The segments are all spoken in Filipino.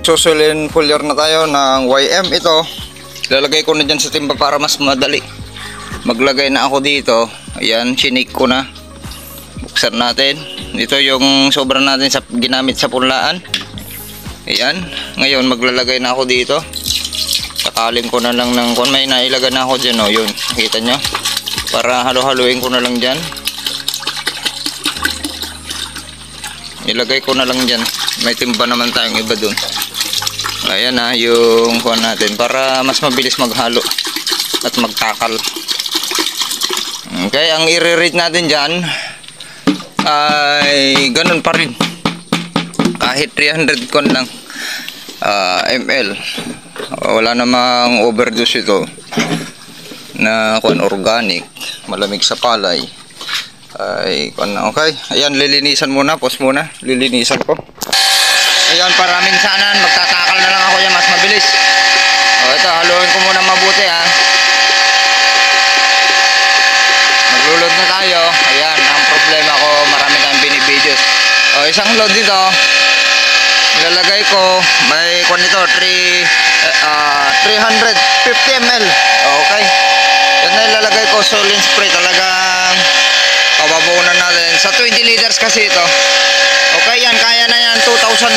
Susulin foliar na tayo ng YM. Ito lalagay ko na dyan sa timba para mas madali. Maglagay na ako dito. Ayan, chinik ko na. Buksan natin. Ito yung sobra natin sa ginamit sa punlaan. Ayan, ngayon maglalagay na ako dito. Sakalin ko na lang ng kung may nailagan na ako dyan, oh, yun, nakita nyo, para halo-haluin ko na lang dyan. Ilagay ko na lang dyan, may timba naman tayong iba dun. Ayan na yung kuha natin para mas mabilis maghalo at magtakal. Okay, ang i-rate natin dyan ay ganun pa rin, kahit 300 kon lang ml. Wala namang overdose ito na kuan, organic, malamig sa palay. Ay kuan, okay. Ayan, lilinisan muna, pause muna, lilinisan ko. Ayan, para minsanan magtatakal na lang ako yan, mas mabilis. Ito, haluin ko muna mabuti, ha. Maglulod na tayo. Ayan, ang problema ko, marami tayong binibidyo's. Isang load dito, ilalagay ko, may kuan nito, 350 ml. Okay, yan na ilalagay ko. Solid spray, talagang pababunan natin sa 20 liters kasi ito. Okay, yan, kaya na yan, 2,000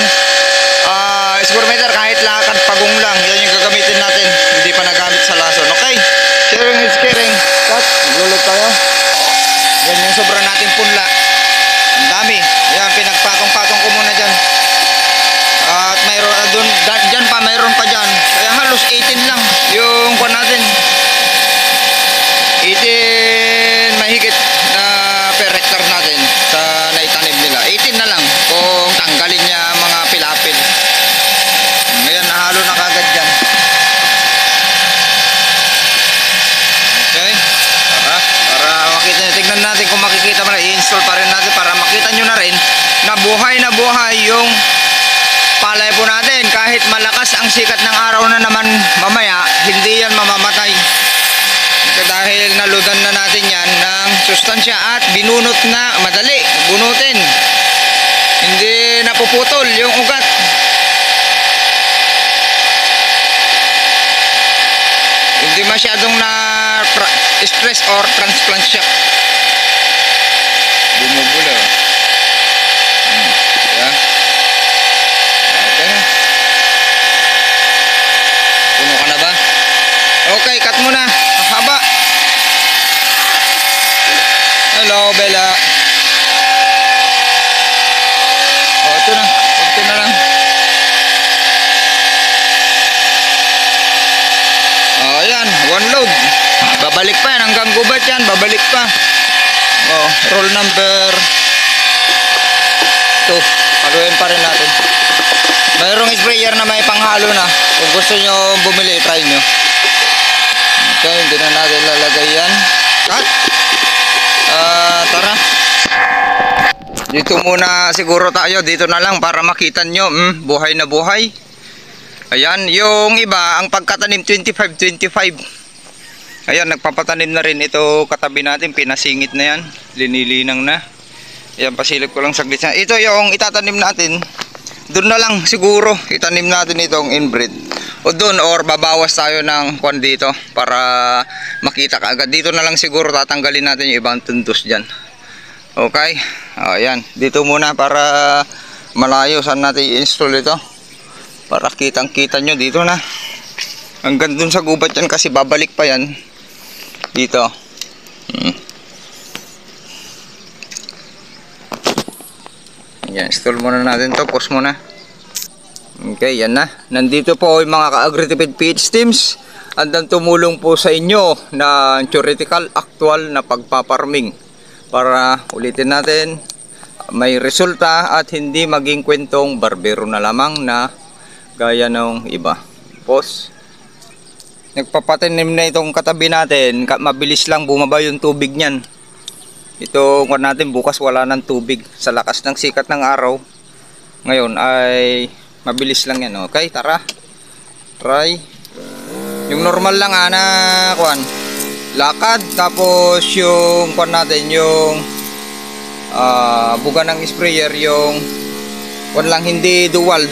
square meter kahit lakad pagong lang. Yan yung gagamitin natin, hindi pa nagamit sa lason. Okay, sharing is caring. Cut, lulog tayo. Yan yung sobra natin punla, ang dami. Yan, pinagpatong-patong ko muna dyan. At mayroon doon, dyan pa, mayroon pa dyan. Kaya halos 18 lang yung kuha natin. 18 mahigit na per hectare natin sa naitanim nila. 18 na lang kung tanggalin niya mga pilapil. Ngayon, nahalo na kagad dyan. Okay, para makita nyo. Tignan natin kung makikita mo na. I-install pa rin natin para makita nyo na rin na buhay yung palay po natin. Kahit malakas ang sikat ng araw na naman mamaya, hindi yan mamamatay. Dahil naludan na natin yan ng sustansya at binunot na madali. Bunutin, hindi napuputol yung ugat. Hindi masyadong na stress or transplant shock. Bumubula. Yeah. Puno ka na ba? Okay, cut muna. Haba. Hello, Bella. Ito na. Ito na lang. Ayan, one load. Babalik pa yan. Hanggang gubat yan. Babalik pa. Roll number 2. Haluin pa rin natin. Mayroong sprayer na may panghalo na. Kung gusto nyo bumili, try nyo. Okay, hindi na natin lalagay yan. Cut. Tara. Dito muna siguro tayo. Dito na lang para makita nyo. Buhay na buhay. Ayan, yung iba, ang pagkatanim 25-25. Ayan, nagpapatanim na rin ito katabi natin. Pinasingit na yan. Linilinang na. Ayan, pasilip ko lang saglit. Ito yung itatanim natin. Doon na lang siguro itanim natin itong inbreed. O doon, or babawas tayo ng kwan dito para makita ka agad. Dito na lang siguro tatanggalin natin yung ibang tuntos dyan. Okay, ayan, dito muna para malayo saan natin i-install ito para kitang kita nyo. Dito na hanggang dun sa gubat yan kasi babalik pa yan dito. Ayan, install muna natin to, pause muna. Okay, yan na. Nandito po yung mga ka-agritipid PH teams. Andang tumulong po sa inyo na theoretical, actual na pagpaparming. Para ulitin natin, may resulta at hindi maging kwentong barbero na lamang na gaya ng iba. Pause. Nagpapatanim na itong katabi natin. Mabilis lang bumaba yung tubig niyan. Ito kung natin bukas wala ng tubig sa lakas ng sikat ng araw. Ngayon ay mabilis lang yan. Okay, tara. Try. Yung normal lang na kuan. Lakad, tapos yung kuan natin yung buga ng sprayer, yung kuan lang, hindi dual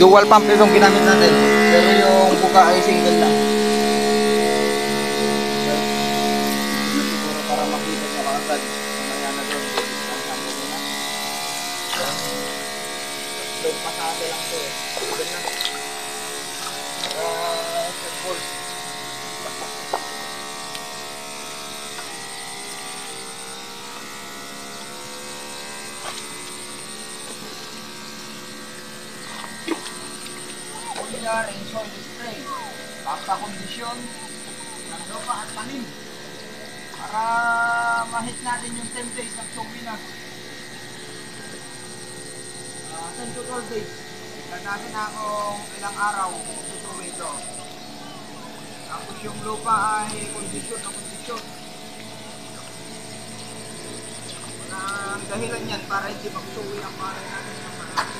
Dual pump itong ginamit natin. Pero yung buka ay single lang. Siguro para makita nyo kaagad. Mamaya na doon. Doon pasado lang to eh. Doon na. Full. Ring soil spray, pagkakondisyon ng lupa at tanim para ma-hit natin yung 10 days ng sumina. 10 to 12 days. Tignan natin kung ilang araw susuwi ito. Tapos yung lupa ay kondisyon na kondisyon. Walang dahilan yan para hindi magsuwi ang palay natin ng marami.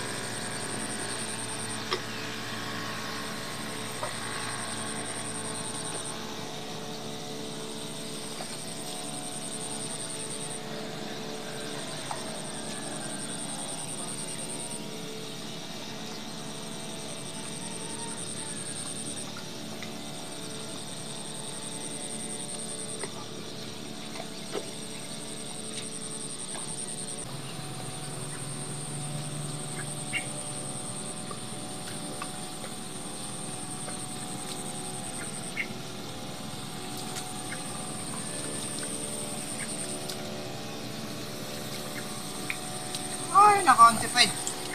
Ay, naka-antipid.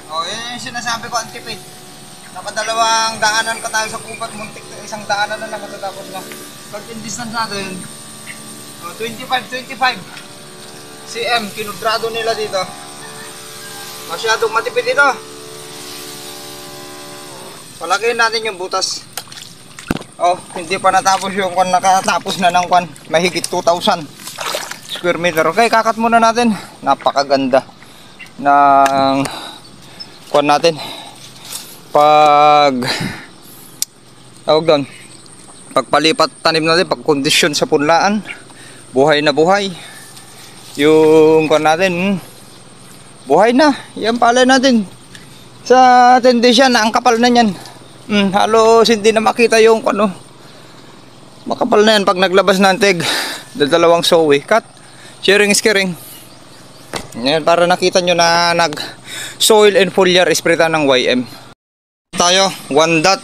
O, yun yung sinasabi ko, antipid. Nakadalawang daanan pa tayo sa kupat. Muntik na isang daanan na lang matatapos na. Pag-in distance natin, 25 cm. Kinudrado nila dito. Masyadong matipid ito. Palakihin natin yung butas. Oh, hindi pa natapos yung kwan. Nakatapos na ng kwan. Mahigit 2,000 square meter. Okay, kakat muna natin. Napakaganda ng kuwan natin pag tawag doon, pagpalipat tanim natin, pag kondisyon sa punlaan, buhay na buhay yung kuwan natin, buhay na yan palay natin sa tendensya na ang kapal na yan. Halos hindi na makita yung ano, makapal na yan pag naglabas ng tig. Dalawang sowi cut, sharing is caring. Yan, para nakita nyo na nag soil and foliar spray ng YM tayo, 1 dot.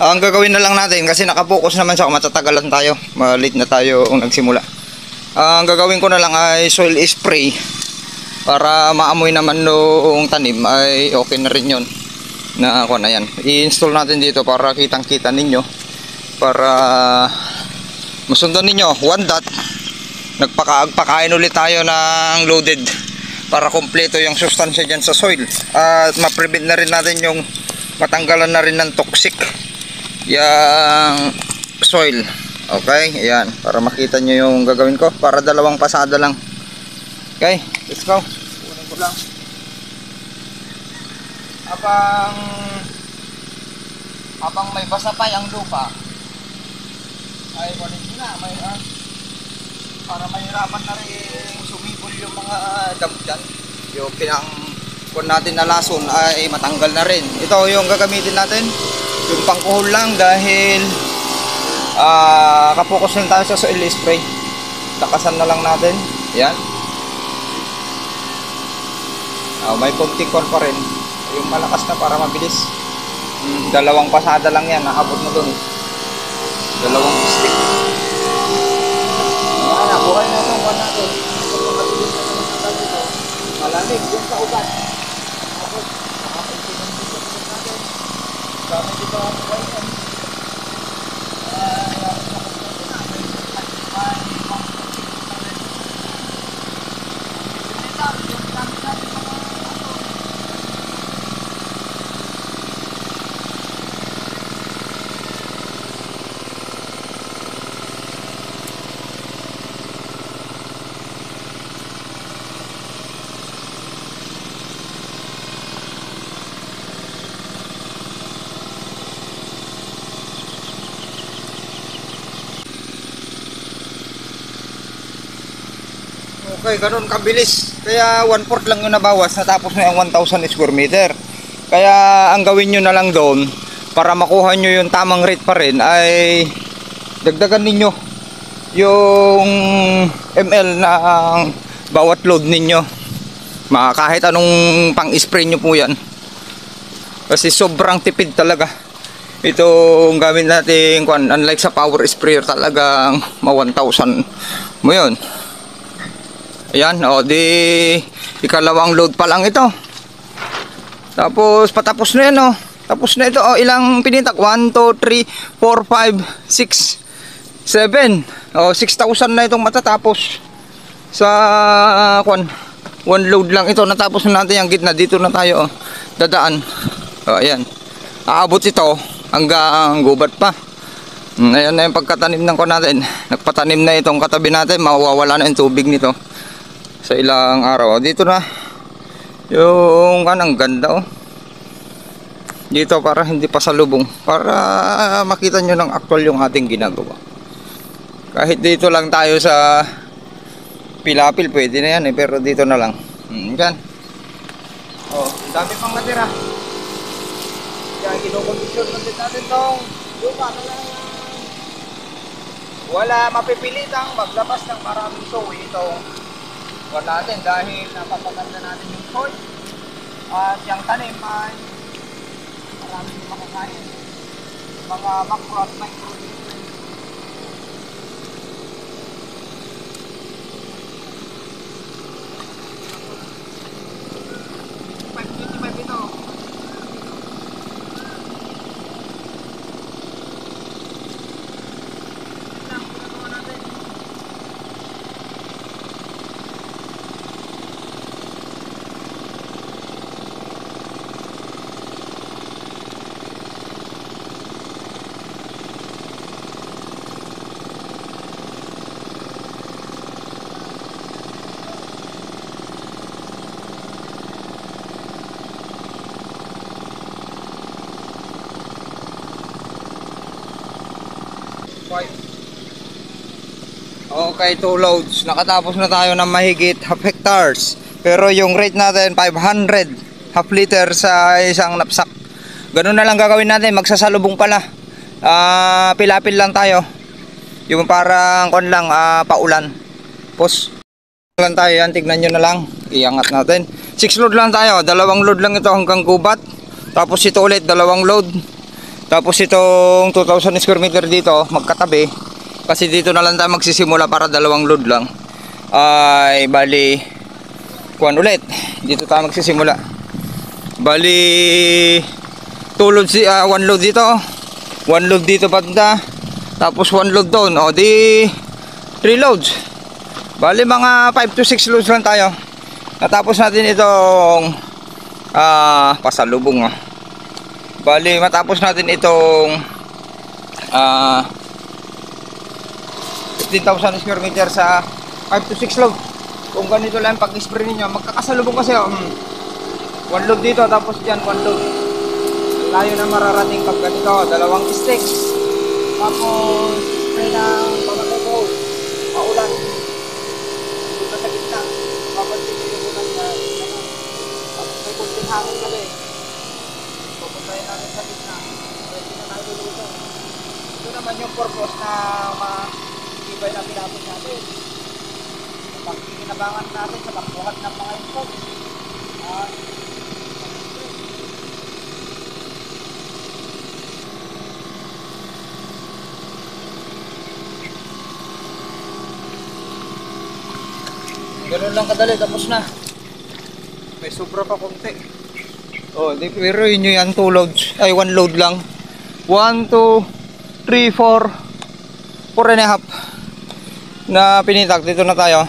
Ang gagawin na lang natin kasi nakapokus naman sa matatagalan tayo, malit na tayo kung nagsimula. Ang gagawin ko na lang ay soil spray para maamoy naman noong tanim ay okay na rin yun na ako na yan. I-install natin dito para kitang kita ninyo, para masundan ninyo 1 dot. Nagpakain ulit tayo ng loaded para kompleto yung sustansya dyan sa soil at ma-prevent na rin natin yung matanggalan na rin ng toxic yung soil. Okay, ayan, para makita nyo yung gagawin ko, para dalawang pasada lang. Okay, let's go. Kunin ko lang habang may basa pa yung lupa ay kunin ko na may para mahirapan na rin sumibol yung mga damo dyan. Yung pinang natin na lason ay matanggal na rin. Ito yung gagamitin natin, yung pangkuhol lang dahil kapokus lang tayo sa soil spray. Lakasan na lang natin. Yan. May konting kon pa rin. Yung malakas na para mabilis. Dalawang pasada lang yan, nakabot mo dun. Dalawang stick. Buhay na itong buwan natin. Pagkakabilis na naman sa dito, malamig yung sa ugat. Tapos, nakapagpinong dito sa natin. Gamit ito ang YM. Okay, ganun kabilis. Kaya 1/4 lang yung nabawas, natapos na yung 1,000 square meter. Kaya ang gawin nyo na lang doon para makuha nyo yung tamang rate pa rin ay dagdagan ninyo yung ml ng bawat load ninyo. Kahit anong pang spray nyo po yan, kasi sobrang tipid talaga itong gamit natin. Unlike sa power sprayer talagang ma 1,000 mo yun. Ayan, o di ikalawang load pa lang ito. Tapos patapos na yan, oh. Tapos na ito, oh. Ilang pinitak? 1, 2, 3, 4, 5, 6, 7. Oh, 6,000 na itong matatapos. Sa one load lang ito. Natapos na natin yung gitna. Dito na tayo, oh. Dadaan. Oh, ayan. Aabot ito hanggang gubat pa. Ayan na yung pagkatanim ng ko natin. Nagpatanim na itong katabi natin. Mawawala na yung tubig nito sa ilang araw. Dito na yung anong ganda, oh. Dito para hindi pa salubong, para makita nyo ng actual yung ating ginagawa. Kahit dito lang tayo sa Pilapil pwede na yan, eh, pero dito na lang. Yan. Oh, dami pang natira. Kaya kinokondisyon natin tong lupa na lang. Wala mapipilitang maglabas ng maraming soy itong wala natin dahil napapaganda natin yung soy. At yung tanim ay maraming makakain. Mga macro at micronutrients. ito. Okay, 2 loads. Nakatapos na tayo ng mahigit half hectares. Pero yung rate natin 500 half liter sa isang napsak. Ganun na lang gagawin natin. Magsasalubong pala. Pilapil lang tayo. Yung parang lang paulan. Pos lang tayo yan. Tignan nyo na lang. Iangat natin. 6 load lang tayo. 2 load lang ito hanggang gubat. Tapos ito ulit 2 load. Tapos itong 2,000 square meter dito magkatabi. Kasi dito na lang tayo magsisimula para 2 load lang. Ay bali kuan ulit. Dito tayo magsisimula. Bali 2 loads, 1 load dito. 1 load dito banda. Tapos 1 load doon. O di 3 loads. Bali mga 5 to 6 loads lang tayo. Natapos natin itong pasalubong. Bali matapos natin itong 15,000 square meter sa 5 to 6 load. Kung ganito lang pag-spray ninyo, magkakasalubong kasi 1 load dito tapos dyan 1 load. Layo na mararating pag ganito, 2 sticks. Tapos spray ng pamatay ko, paulan dito sa gitna. Papansin nyo yung ulan na tapos may kunting hangin kasi pupuntahin natin sa gitna. Pwede na tayo luluto. Ito naman yung purpose na matibay na pinapos natin. Pagkikinabangan natin sa pagbuhat ng mga insect. Ganun lang kadali, tapos na. May sobra pa konti. Pero yun yan 2 loads, ay 1 load lang. 1, 2, 3, 4 and a half na pinitak. Dito na tayo.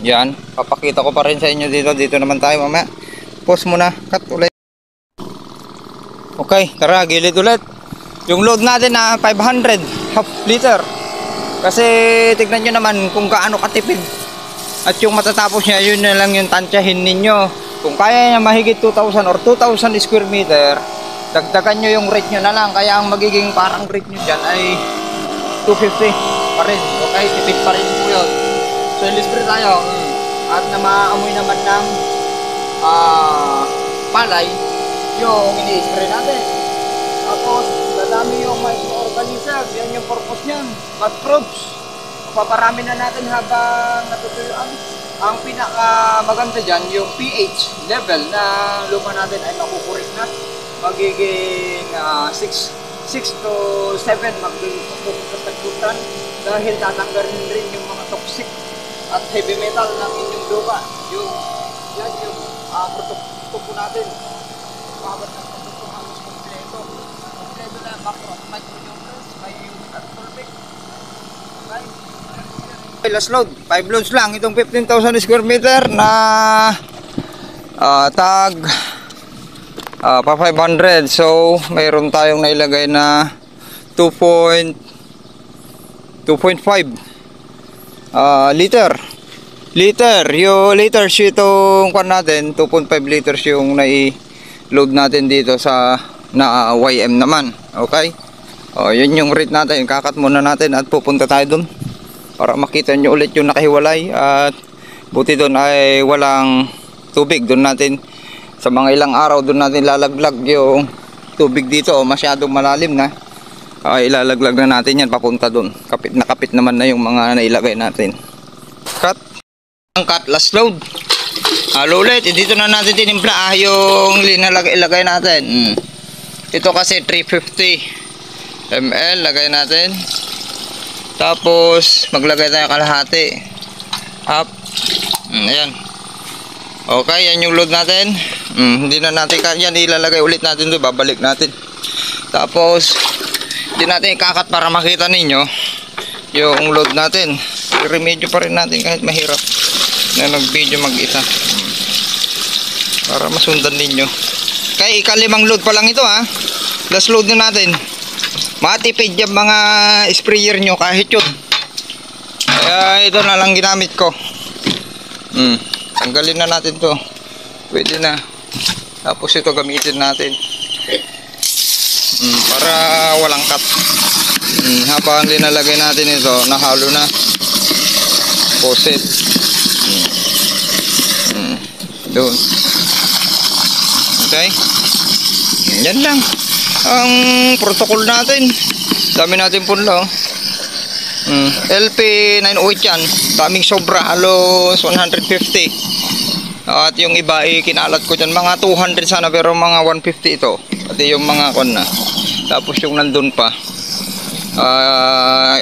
Yan, papakita ko pa rin sa inyo dito. Dito naman tayo mamaya. Pause muna, cut ulit. Okay, tara, gilid ulit. Yung load natin na 500 half liter. Kasi tignan nyo naman kung gaano katipid. At yung matatapos niya, yun na lang yung tansyahin ninyo. Kung kaya niya mahigit 2,000 or 2,000 square meter, dagdagan nyo yung rate nyo na lang. Kaya ang magiging parang rate nyo dyan ay 250 pa rin. Okay, tipid pa rin po yun. So, il-spray tayo. At na maamoy naman ng palay, yung ini-spray natin. Tapos, dadami yung microorganisms. Yan yung purpose niyan. Mud probes. Paparami na natin habang natutuyuan. Ang pinaka maganda dyan, yung pH level na lupa natin ay makukurik na. Magiging 6 to 7 magpupunta sa tagputan dahil tatanggalin rin yung mga toxic at heavy metal ng inyong lupa. Yan yung produkto po natin. Bawat ng produkto halos kompleto. Kompleto na micronutrients, may unit at fulvic. Okay, last load. 5 loads lang. Itong 15,000 square meter na tag pa 500. So, mayroon tayong nailagay na 2.5 liter. Yung liters itong kwan natin, 2.5 liters yung nai-load natin dito sa na YM naman. Okay? Yun yung rate natin. Kakat muna natin at pupunta tayo dun para makita nyo ulit yung nakahiwalay. At buti dun ay walang tubig. Dun natin sa mga ilang araw dun natin lalaglag yung tubig dito. Masyadong malalim na. Ilalaglag na natin yan papunta dun. Kapit naman na yung mga nailagay natin. Cut. Ang cut, last load. Halo ulit. Dito na natin tinimpla yung ilagay natin. Ito kasi 350 ml. Lagay natin. Tapos maglagay tayo kalahati. Up. Ayan. Okay, yan yung load natin. Hindi na natin yan ilalagay ulit natin doon. Babalik natin. Tapos hindi natin ikakat para makita ninyo yung load natin. I-remedyo pa rin natin kahit mahirap na nag-video mag-isa para masundan ninyo. Kaya ikalimang load pa lang ito ha. Last load na natin. Matipid yung mga sprayer nyo kahit yun. Kaya ito na lang ginamit ko. Tanggalin na natin to. Pwede na. Tapos ito gamitin natin. Para walang cut. Habang linalagay natin ito, nahalo na. Poset. Doon. Okay. Yan lang ang protocol natin. Dami natin punla. LP908 yan. Daming sobra. Halos 150. At yung iba kinalat ko dyan. Mga 200 sana pero mga 150 ito. Pati yung mga kon na. Tapos yung nandun pa.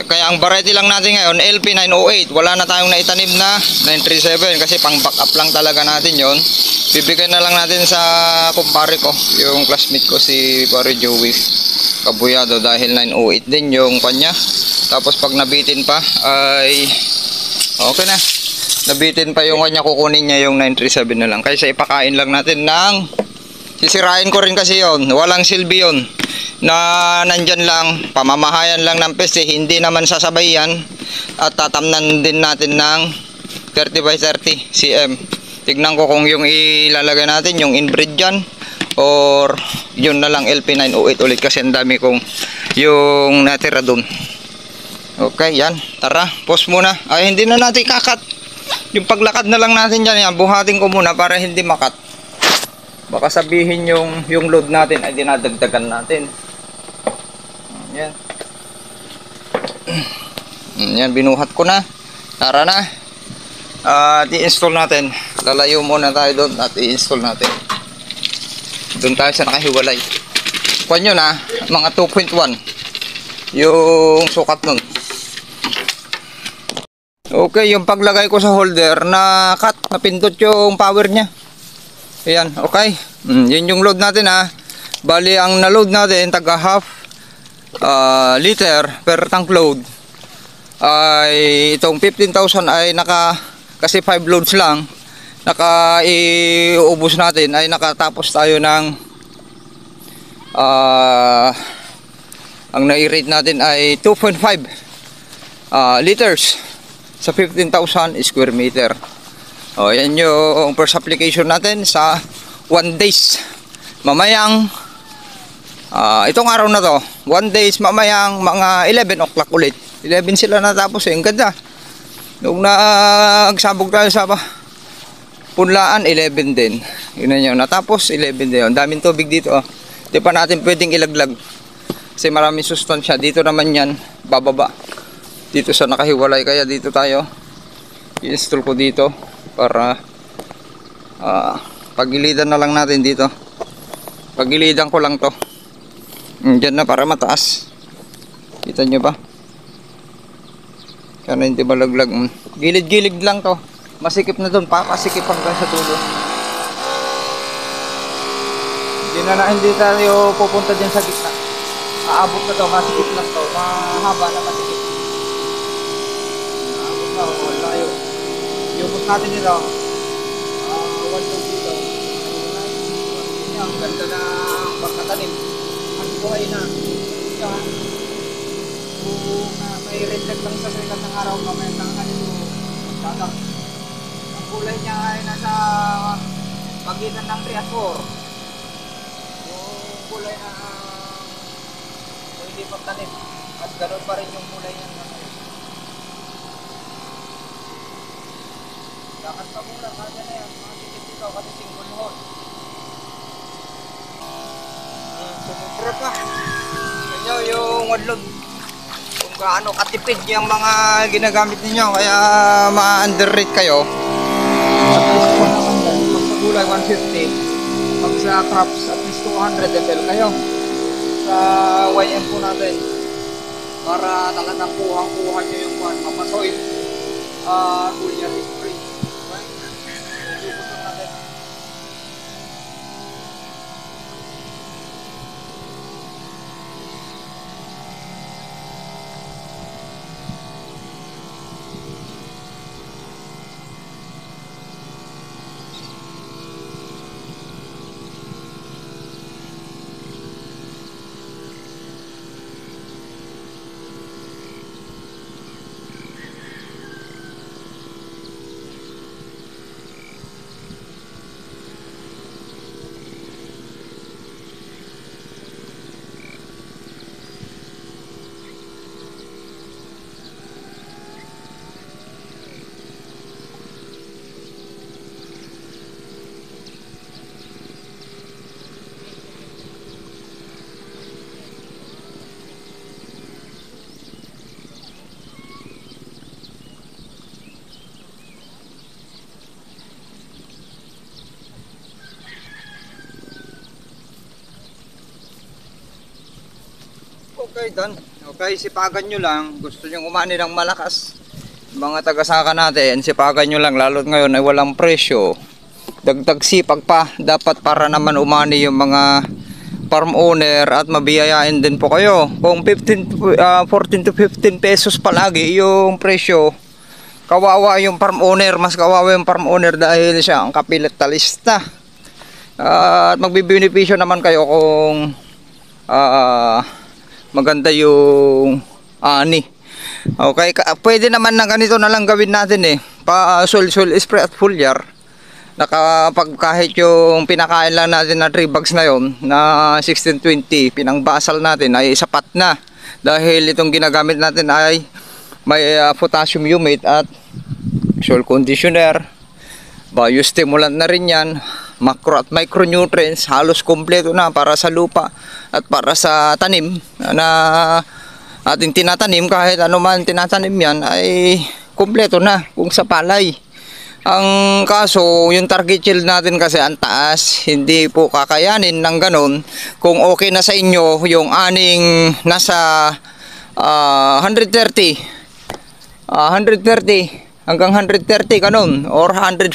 Kaya ang variety lang natin ngayon LP908. Wala na tayong naitanim na 937 kasi pang backup lang talaga natin yon. Bibigay na lang natin sa kumpare ko, yung classmate ko si Pare Joey Kabuyado dahil 908 din yung kanya. Tapos pag nabitin pa ay okay na. Nabitin pa yung kanya, kukunin niya yung 937 na lang. Kaysa ipakain lang natin ng sisirain ko rin kasi yon. Walang silbi yon. Na nandyan lang, pamamahayan lang ng peste, hindi naman sasabay yan. At tatamnan din natin ng 30 by 30 cm. Tignan ko kung yung ilalagay natin, yung inbreed dyan, or yun na lang LP908 ulit kasi ang dami kong yung natira dun. Okay, yan. Tara, pause muna. Ay, hindi na natin kakat. Yung paglakad na lang natin dyan, yan, buhatin ko muna para hindi makat. Baka sabihin yung load natin ay dinadagdagan natin. Yan. Yan, binuhat ko na. Tara na. At i-install natin. Lalayo muna tayo doon at i-install natin. Doon tayo sa nakahiwalay. Kuhan nyo na, mga 2.1 yung sukat nun. Okay, yung paglagay ko sa holder na cut, napindot yung power nya. Ayan, okay. Yun yung load natin ha. Bali, ang na-load natin, taga half liter per tank load. Ay, itong 15,000 ay kasi 5 loads lang. Iubos natin ay nakatapos tayo ng ang nai-rate natin ay 2.5 liters sa 15,000 square meter. Yan yung first application natin sa 1 days. Mamayang itong araw na to 1 days, mamayang mga 11 o'clock ulit. 11 sila natapos Ang ganda. Nung nagsabog tayo sa punlaan 11 din. Yun yun. Natapos 11 din. Ang daming tubig dito. Oh. Di pa natin pwedeng ilaglag. Kasi maraming sustansya. Dito naman yan, bababa. Dito sa nakahiwalay. Kaya dito tayo. I-install ko dito. Para pagilidan na lang natin dito. Pagilidan ko lang to. Diyan na para mataas. Kita nyo ba? Kaya hindi malaglag. Gilid-gilid lang to. Masikip na doon. Papasikip hanggang sa tulo. Hindi tayo pupunta dyan sa gitna. Aabot na to, masikip lang to. Mahaba na masikip. Aabot na, layo. Iubos natin nito. Waldog dito. Ang ganda na pagkatanim. Ang buhay na. Yan. Kung may reflect lang sa sikat ng araw, kamay ng kanito. Dadak. Ang kulay niya ay nasa pagitan ng 3 at 4. Kulay na hindi pagtanim at ganoon pa rin yung kulay niya ngayon. Dapat pa muna, kaya na yan, mga tikit dito kasi single hole. Sumubra pa. Kanya yung wadlog kung gaano katipid yung mga ginagamit ninyo, kaya ma-underrate kayo. At least po naman yan, pag sa gulay 150, pag sa crops at least 200 ml kayo sa YM po natin para talagang kuhang-kuha nyo yung mapasoil foliar spray. Okay? Ibubuto natin. Okay, done. Okay, sipagan nyo lang. Gusto nyo umani ng malakas. Mga tagasaka natin, sipagan nyo lang. Lalo't ngayon ay walang presyo. Dagdag sipag pa. Dapat para naman umani yung mga farm owner at mabiyayain din po kayo. Kung 14 to 15 pesos palagi yung presyo, kawawa yung farm owner. Mas kawawa yung farm owner dahil siya ang kapitalista. At magbibenepisyo naman kayo kung maganda yung ani. Okay, pwede naman na ganito na lang gawin natin eh. Pa-soil spray at foliar. Kahit yung pinakain lang natin na 3 bags na yon na 1620, pinangbasal natin ay sapat na. Dahil itong ginagamit natin ay may potassium humate at soil conditioner. Biostimulant na rin yan. Macro at micronutrients, halos kompleto na para sa lupa at para sa tanim na ating tinatanim. Kahit ano man tinatanim yan ay kompleto na kung sa palay. Ang kaso, yung target yield natin kasi ang taas, hindi po kakayanin ng ganon. Kung okay na sa inyo yung aning nasa 130 hanggang 130 ganon or 150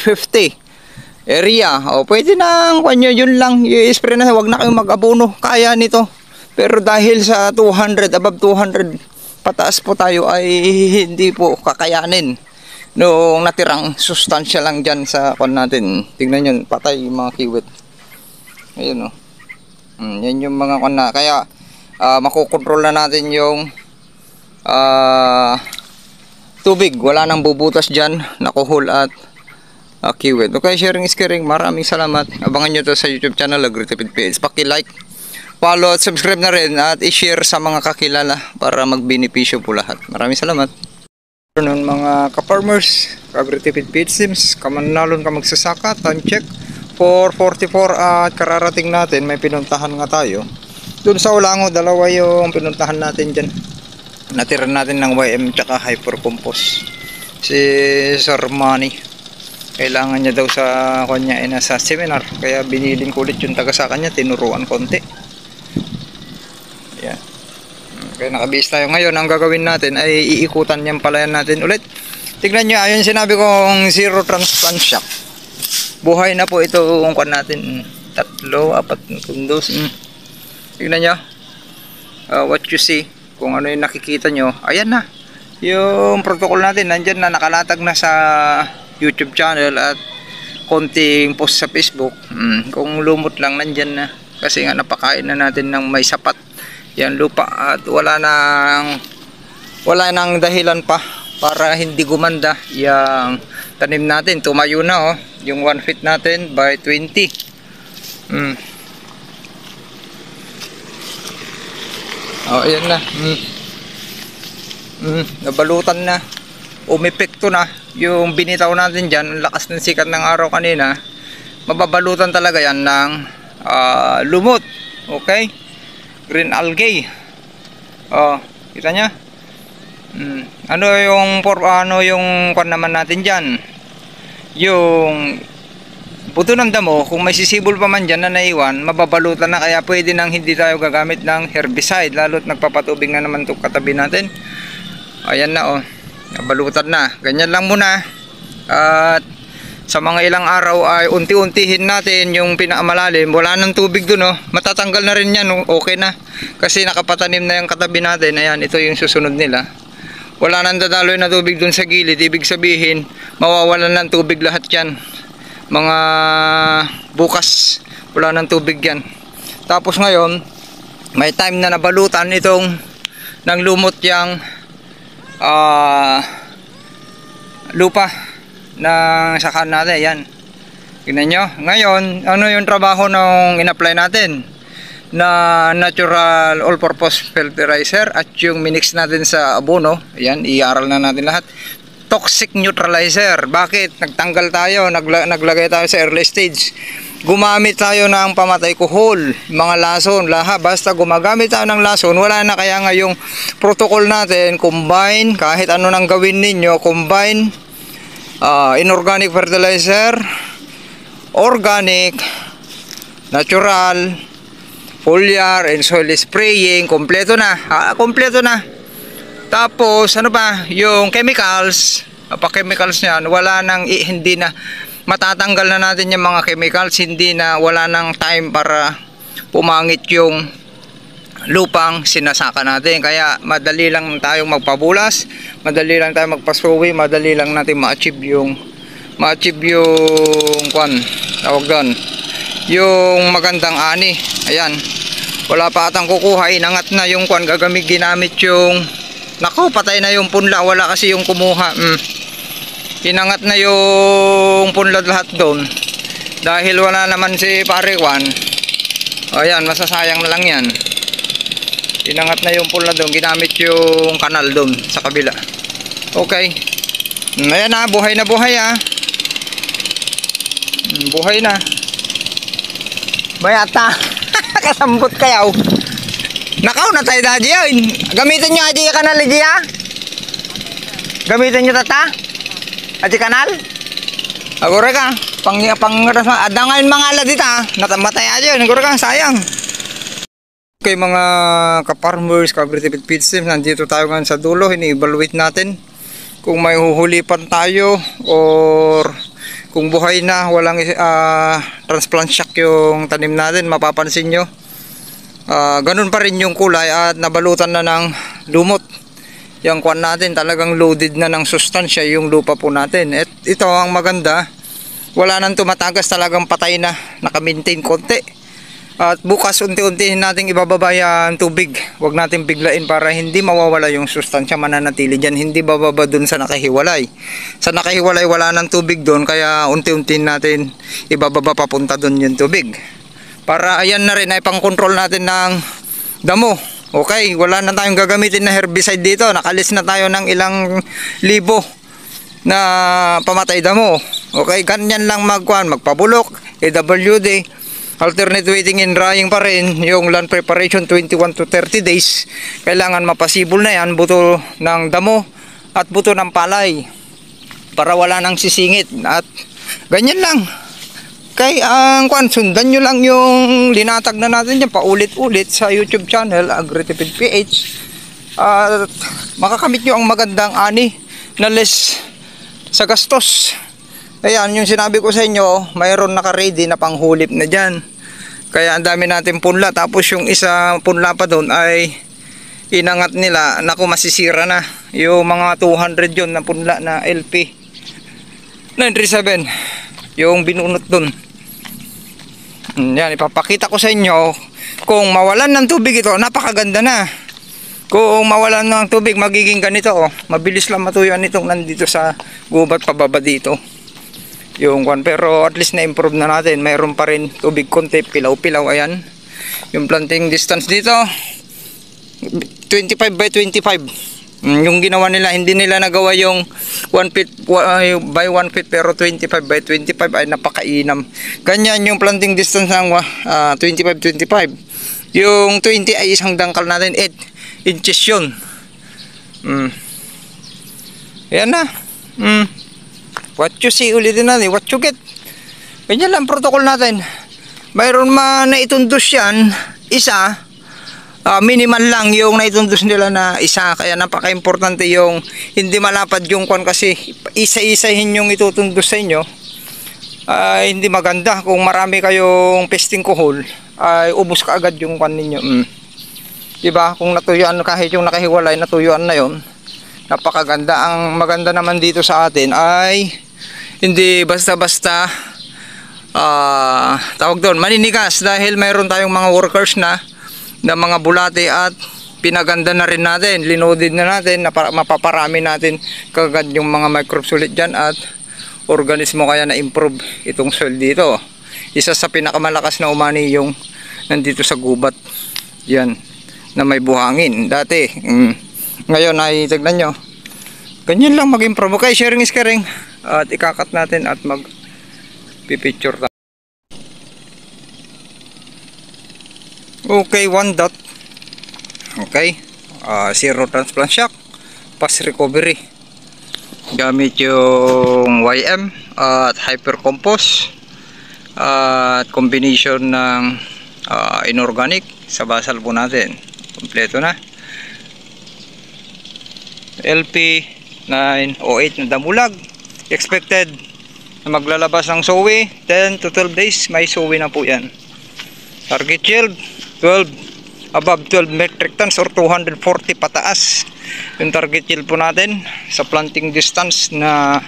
area, o pwede na kanyo yun lang i-spray na, wag na kayong mag-abono, kaya nito. Pero dahil sa 200, above 200 pataas po tayo ay hindi po kakayanin noong natirang sustansya lang dyan sa kon natin. Tingnan nyo, patay yung mga kiwit. Ayun o. Yan yung mga kon na. Kaya makokontrol na natin yung tubig. Wala nang bubutas dyan, nakuhol at kiwit. Okay, sharing is caring. Maraming salamat. Abangan nyo to sa YouTube channel, Agritipid PH. Paki-like, follow at subscribe na rin at i-share sa mga kakilala para magbenepisyo po lahat. Maraming salamat. Noon mga ka-farmers, agritipid feed stems, kamanalon ka magsasaka, time check 4:44 at kararating natin, may pinuntahan nga tayo. Doon sa Ulango, dalawa yung pinuntahan natin dyan. Natira natin ng YM tsaka hypercompost. Si Sir Manny, kailangan niya daw sa kanya ay nasa seminar, kaya binilin ko ulit yung taga sa kanya, tinuruan konti. Yan. Okay, nakabihis tayo ngayon. Ang gagawin natin ay iikutan yung palayan natin ulit. Tignan nyo, ayun sinabi kong zero transplant shock. Buhay na po ito kung kuan natin. 3, 4 kundos. Tignan nyo. What you see. Kung ano yung nakikita nyo. Ayan na. Yung protocol natin, nandyan na, nakalatag na sa YouTube channel at konting post sa Facebook. Kung lumot lang, nandyan na. Kasi nga napakain na natin ng may sapat yan lupa at wala nang dahilan pa para hindi gumanda yung tanim natin. Tumayo na yung 1 feet natin by 20. Ayan na. Nabalutan na, umepekto na yung binitaw natin dyan. Ang lakas ng sikat ng araw kanina, mababalutan talaga yan ng lumot. Okay, green algae. Kita nya. Ano yung kwan naman natin diyan? Yung buto ng damo, kung may sisibol pa man diyan na naiwan, mababalutan na, kaya pwede nang hindi tayo gagamit ng herbicide, lalo't nagpapatubig na naman 'tong katabi natin. Ayan na nabalutan na. Ganyan lang muna. At sa mga ilang araw ay unti-untihin natin yung pinakamalalim. Wala nang tubig dun matatanggal na rin yan okay na. Kasi nakapatanim na yung katabi natin. Ayan, ito yung susunod nila. Wala nang dadaloy na tubig dun sa gilid. Ibig sabihin, mawawalan ng tubig lahat yan. Mga bukas, wala nang tubig yan. Tapos ngayon, may time na nabalutan itong nang lumot yung lupa ng sakan natin. Yan, tingnan nyo. Ngayon, ano yung trabaho nung in-apply natin na natural all-purpose fertilizer at yung minix natin sa abono. Ayan, i-aral na natin lahat. Toxic neutralizer. Bakit? Nagtanggal tayo, naglagay tayo sa early stage. Gumamit tayo ng pamatay kuhol, mga lason, lahat. Basta gumagamit tayo ng lason, wala na. Kaya nga yung protocol natin, combine, kahit ano nang gawin ninyo, combine inorganic fertilizer, organic, natural, foliar, and soil spraying. Kompleto na. Kompleto na. Tapos ano pa, yung chemicals, pa-chemicals niyan, wala nang hindi na matatanggal na natin yung mga chemicals, hindi na, wala nang time para pumangit yung lupang sinasaka natin. Kaya madali lang tayong magpabulas, madali lang tayong magpasuwi, madali lang natin ma-achieve yung kwan, tawag doon, yung magandang ani. Ayan, wala pa atang kukuha, inangat na yung kwan, ginamit yung, nako, patay na yung punla, wala kasi yung kumuha. Inangat na yung punla lahat doon dahil wala naman si pare kwan. Ayan, masasayang na lang yan. Inangat na yung punla doon, ginamit yung kanal doon sa kabila. Okay, ayan na, buhay na buhay buhay na. Bayata. Kasambot kayaw. Nakaw na tayo daddy yun. Gamitin nyo aji kanal aji Gamitin nyo tata aji kanal. Agora ka adangan mga ala dita. Natamatay aji yun. Agora ka, sayang. Okay mga ka-farmers, ka-agritipid feed stems, nandito tayo ngayon sa dulo. Ini-evaluate natin kung may huhulipan tayo or kung buhay na, walang transplant shock yung tanim natin. Mapapansin nyo, ganun pa rin yung kulay at nabalutan na ng lumot. Yung kwan natin talagang loaded na ng sustansya yung lupa po natin. At ito ang maganda, wala nang tumatagas, talagang patay na, naka-maintain konti. At bukas unti-unti nating ibababa yung tubig. Huwag natin biglain para hindi mawawala yung sustansya, mananatili dyan. Hindi bababa dun sa nakahiwalay. Sa nakahiwalay wala nang tubig dun, kaya unti-unti natin ibababa papunta dun yung tubig. Para ayan na rin ay pang-control natin ng damo. Okay, wala na tayong gagamitin na herbicide dito. Nakalis na tayo ng ilang libo na pamatay damo. Okay, ganyan lang magpabulok, AWD, alternate waiting and drying pa rin. Yung land preparation 21 to 30 days. Kailangan mapasibol na yan, buto ng damo at buto ng palay para wala nang sisingit. At ganyan lang. Kay sundan nyo lang yung linatag na natin yan paulit-ulit sa YouTube channel Agritipid PH at makakamit nyo ang magandang ani na less sa gastos. Ayan yung sinabi ko sa inyo, mayroon naka-ready na panghulip na dyan, kaya ang dami natin punla. Tapos yung isa punla pa doon ay inangat nila, naku masisira na yung mga 200 yun na punla na LP 937 yung binunot doon. Yan, ipapakita ko sa inyo kung mawalan ng tubig ito, napakaganda na. Kung mawalan ng tubig, magiging ganito, oh. Mabilis lang matuyuan itong nandito sa gubat pababa dito. Yung pero at least na-improve na natin. Mayroon pa rin tubig konti, pilaw-pilaw, ayan. Yung planting distance dito, 25 by 25. Yung ginawa nila, hindi nila nagawa yung 1 feet by 1 feet, pero 25 by 25 ay napakainam. Ganyan yung planting distance ng 25-25. Yung 20 ay isang dangkal natin, 8 inches yun. Ayan na. What you see ulitin natin, what you get. Ganyan lang protocol natin. Mayroon man na itundos yan, isa. Minimal lang yung naitundos nila na isa, kaya napaka-importante yung hindi malapad yung kwan, kasi isa-isahin yung itutundos sa inyo hindi maganda. Kung marami kayong pesting kuhol ay ubos ka agad yung kwan ninyo. Diba? Kung natuyuan, kahit yung nakahiwalay natuyuan na yon, napakaganda. Ang maganda naman dito sa atin ay hindi basta-basta tawag doon maninigas, dahil mayroon tayong mga workers na mga bulate at pinaganda na rin natin, linoded na natin na mapaparami natin kagad yung mga microbes ulit dyan at organismo, kaya na-improve itong soil dito. Isa sa pinakamalakas na umani yung nandito sa gubat yan na may buhangin dati. Ngayon ay tignan nyo, ganyan lang mag-improve. Okay, sharing is caring at ikakat natin at mag-picture tayo. Okay, 1 dot. Okay, zero transplant shock, fast recovery. Gamit yung YM at hyper compost at combination ng inorganic sa basal po natin. Kompleto na. LP 908 na damulag. Expected na maglalabas ng sowi 10 to 12 days. May sowi na po yan. Target yield 12, above 12 metric tons or 240 pataas yung target yield po natin sa planting distance na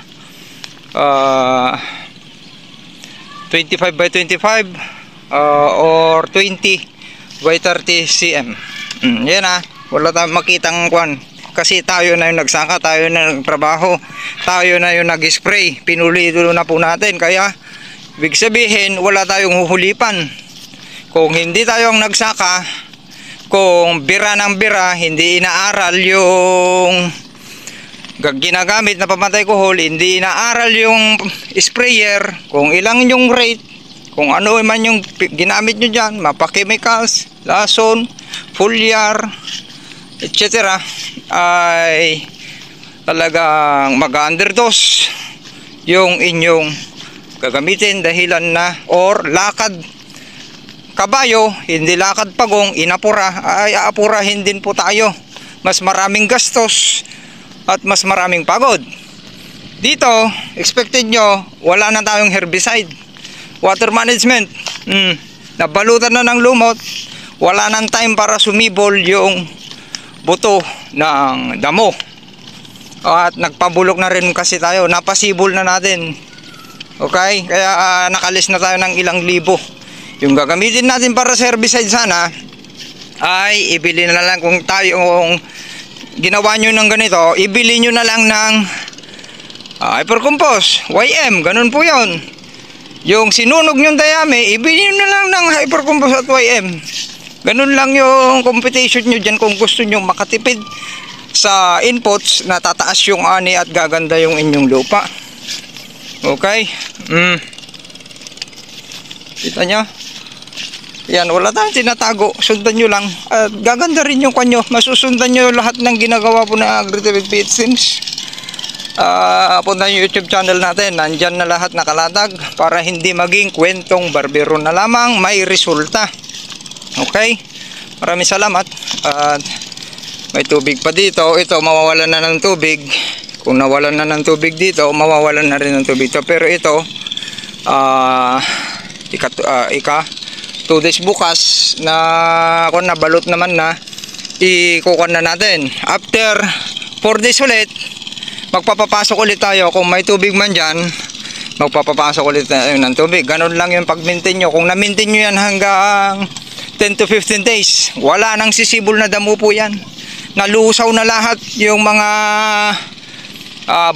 25 by 25 or 20 by 30 cm. Yan wala tayong makitang kwan, kasi tayo na yung nagsaka, tayo na nagtrabaho, tayo na yung nag-spray, pinuli na po natin, kaya ibig sabihin wala tayong huhulipan. Kung hindi tayo ang nagsaka, kung bira ng bira, hindi inaaral yung ginagamit na pamatay kuhol, hindi inaaral yung sprayer, kung ilang yung rate, kung ano man yung ginamit nyo dyan, mapa-chemicals, lason, foliar, etc., ay talagang mag-underdose yung inyong gagamitin, dahilan na or lakad kabayo, hindi lakad pagong, inapura, ay aapurahin din po tayo. Mas maraming gastos at mas maraming pagod. Dito, expected nyo, wala na tayong herbicide. Water management, nabalutan na ng lumot, wala nang time para sumibol yung buto ng damo. At nagpabulok na rin kasi tayo, napasibol na natin. Okay, kaya nakalis na tayo ng ilang libo. Yung gagamitin natin para sa herbicide sana ay ibili na lang. Kung tayong ginawa nyo ng ganito, ibili nyo na lang ng hyper compost, YM, ganun po yon. Yung sinunog nyong dayami, ibili nyo na lang ng hyper compost at YM. Ganun lang yung competition nyo dyan kung gusto nyo makatipid sa inputs na tataas yung ani at gaganda yung inyong lupa. Okay? Kita nyo? Yan, wala tayong tinatago. Sundan nyo lang. At gaganda rin yung kanyo. Masusundan nyo lahat ng ginagawa po na Agritipid PH Teams. Punta yung YouTube channel natin. Nandyan na lahat nakalatag para hindi maging kwentong barbero na lamang, may resulta. Okay? Maraming salamat. At may tubig pa dito. Ito, mawawalan na ng tubig. Kung nawalan na ng tubig dito, mawawalan na rin ng tubig dito. Pero ito, ika 2 days bukas na kung nabalot naman na, ikukuha na natin. After 4 days ulit, magpapapasok ulit tayo. Kung may tubig man dyan, magpapapasok ulit tayo ng tubig. Ganun lang yung pag-maintain nyo. Kung na-maintain nyo yan hanggang 10 to 15 days, wala nang sisibol na damo po yan. Nalusaw na lahat yung mga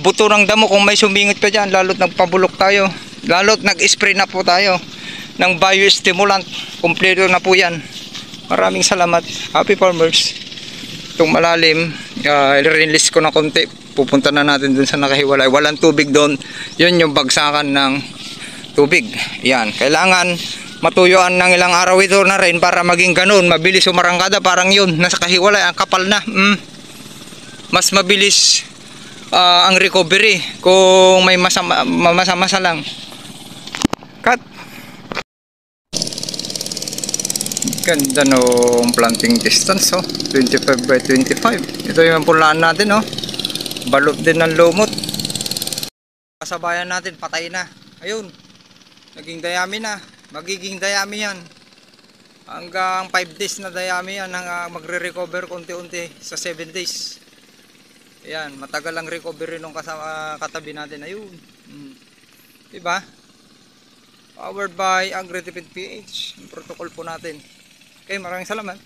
buto ng damo kung may sumingit pa dyan. Lalo't nagpabulok tayo. Lalo't nag-spray na po tayo ng biostimulant. Kompleto na po yan. Maraming salamat. Happy farmers. Itong malalim, i-release ko na konti. Pupunta na natin dun sa nakahiwalay. Walang tubig doon. Yun yung bagsakan ng tubig. Yan. Kailangan matuyuan ng ilang araw ito na rin para maging ganun. Mabilis umarangkada. Parang yun. Nasa kahiwalay. Ang kapal na. Mas mabilis ang recovery kung may masa lang. Cut. Ganda nung planting distance, 25 by 25. Ito yung pulaan natin, balot din ng lumot. Kasabayan natin, patay na. Ayun, naging dayami na. Magiging dayami yan. Hanggang 5 days na dayami yan. Hanggang magre-recover konti-unti sa 7 days. Ayan, matagal ang recovery nung katabi natin. Ayun. Diba? Powered by Agritipid PH. Yung protocol po natin. Okay, maraming salamat.